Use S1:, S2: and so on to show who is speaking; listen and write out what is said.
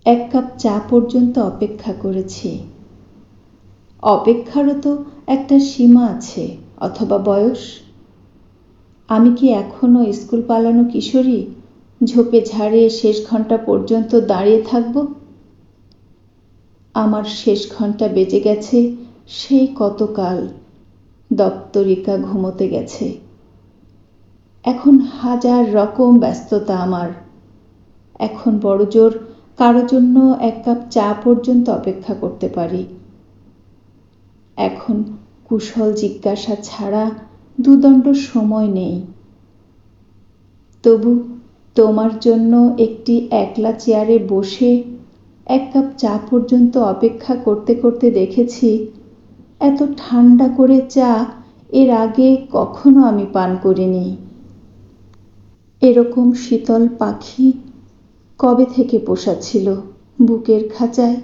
S1: এক কাপ চা পর্যন্ত অপেক্ষা করেছি। অপেক্ষারও তো একটা সীমা আছে, অথবা বয়স। আমি কি এখনো স্কুল পালানো কিশোরী ঝোপে ঝাড়ে শেষ ঘন্টা পর্যন্ত দাঁড়িয়ে থাকব? আমার শেষ ঘন্টা বেজে গেছে সেই কতকাল। দপ্তরিকা ঘুমোতে গেছে। এখন হাজার রকম ব্যস্ততা আমার। এখন বড়জোর কারো জন্য এক কাপ চা পর্যন্ত অপেক্ষা করতে পারি। এখন কুশল জিজ্ঞাসা ছাড়া দুদণ্ড সময় নেই। তবু তোমার জন্য একটি একলা চেয়ারে বসে এক কাপ চা পর্যন্ত অপেক্ষা করতে করতে দেখেছি এত ঠান্ডা করে চা এর আগে কখনো আমি পান করিনি। এরকম শীতল পাখি কবে থেকে পোষা ছিল বুকের খাঁচায়?